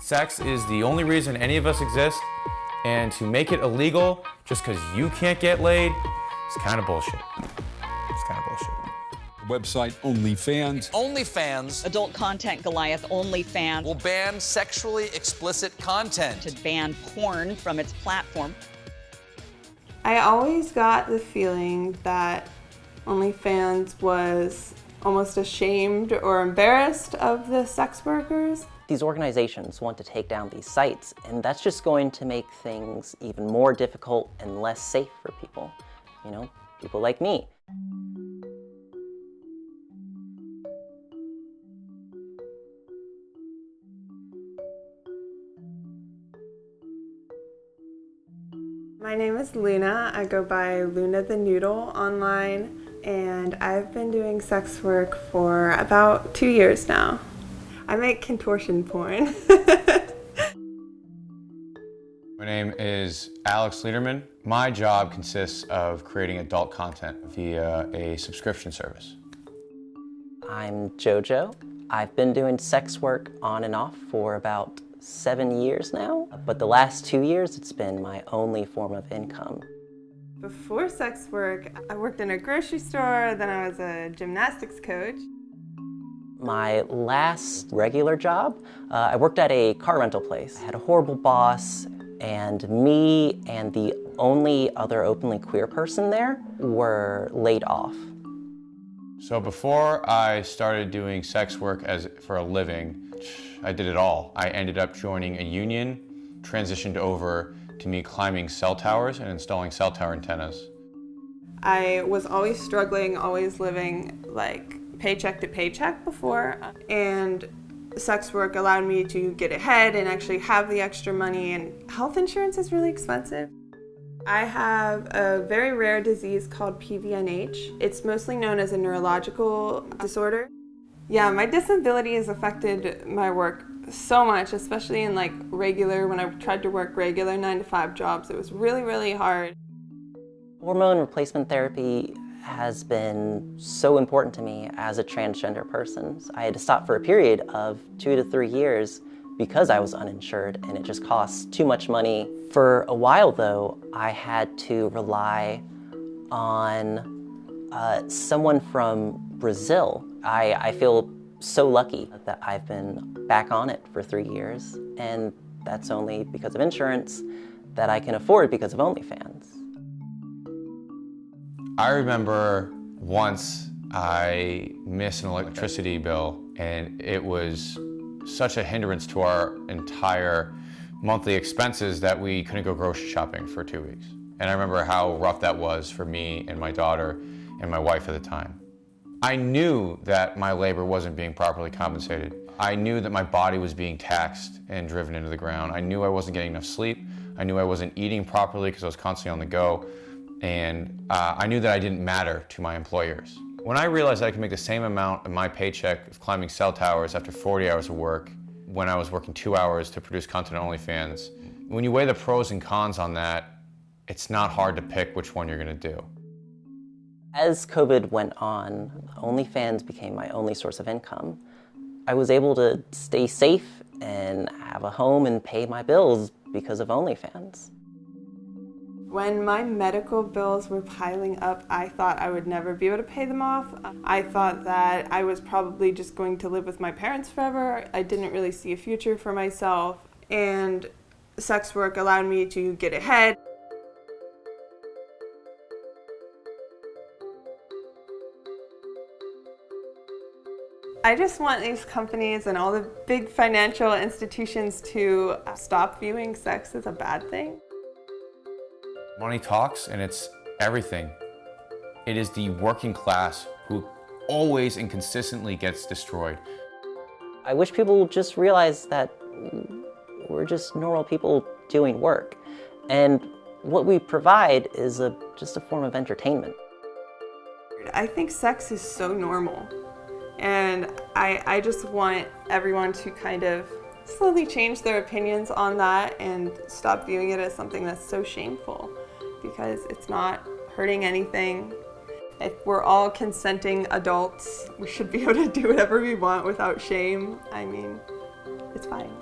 Sex is the only reason any of us exist, and to make it illegal just because you can't get laid is kind of bullshit. It's kind of bullshit. Website OnlyFans. OnlyFans. Adult content Goliath OnlyFans Will ban sexually explicit content. to ban porn from its platform. I always got the feeling that OnlyFans was almost ashamed or embarrassed of the sex workers. These organizations want to take down these sites, and that's just going to make things even more difficult and less safe for people. You know, people like me. My name is Luna. I go by Luna the Noodle online, and I've been doing sex work for about 2 years now. I make contortion porn. My name is Alex Lederman. My job consists of creating adult content via a subscription service. I'm JoJo. I've been doing sex work on and off for about 7 years now, but the last 2 years it's been my only form of income. Before sex work, I worked in a grocery store, then I was a gymnastics coach. My last regular job, I worked at a car rental place. I had a horrible boss, and me and the only other openly queer person there were laid off. So before I started doing sex work for a living, I did it all. I ended up joining a union, transitioned over to me climbing cell towers and installing cell tower antennas. I was always struggling, always living like paycheck to paycheck before, and sex work allowed me to get ahead and actually have the extra money, and health insurance is really expensive. I have a very rare disease called PVNH. It's mostly known as a neurological disorder. Yeah, my disability has affected my work so much, especially in when I tried to work regular 9-to-5 jobs. It was really, really hard. Hormone replacement therapy has been so important to me as a transgender person. So I had to stop for a period of 2 to 3 years because I was uninsured, and it just costs too much money. For a while though, I had to rely on someone from Brazil. I feel so lucky that I've been back on it for 3 years, and that's only because of insurance that I can afford because of OnlyFans. I remember once I missed an electricity bill, and it was such a hindrance to our entire monthly expenses that we couldn't go grocery shopping for 2 weeks. And I remember how rough that was for me and my daughter and my wife at the time. I knew that my labor wasn't being properly compensated. I knew that my body was being taxed and driven into the ground. I knew I wasn't getting enough sleep. I knew I wasn't eating properly because I was constantly on the go. And I knew that I didn't matter to my employers. When I realized that I could make the same amount of my paycheck of climbing cell towers after 40 hours of work when I was working 2 hours to produce content on OnlyFans, when you weigh the pros and cons on that, it's not hard to pick which one you're gonna do. As COVID went on, OnlyFans became my only source of income. I was able to stay safe and have a home and pay my bills because of OnlyFans. When my medical bills were piling up, I thought I would never be able to pay them off. I thought that I was probably just going to live with my parents forever. I didn't really see a future for myself, and sex work allowed me to get ahead. I just want these companies and all the big financial institutions to stop viewing sex as a bad thing. Money talks, and it's everything. It is the working class who always and consistently gets destroyed. I wish people would just realize that we're just normal people doing work, and what we provide is just a form of entertainment. I think sex is so normal, and I just want everyone to kind of slowly change their opinions on that and stop viewing it as something that's so shameful, because it's not hurting anything. If we're all consenting adults, we should be able to do whatever we want without shame. I mean, it's fine.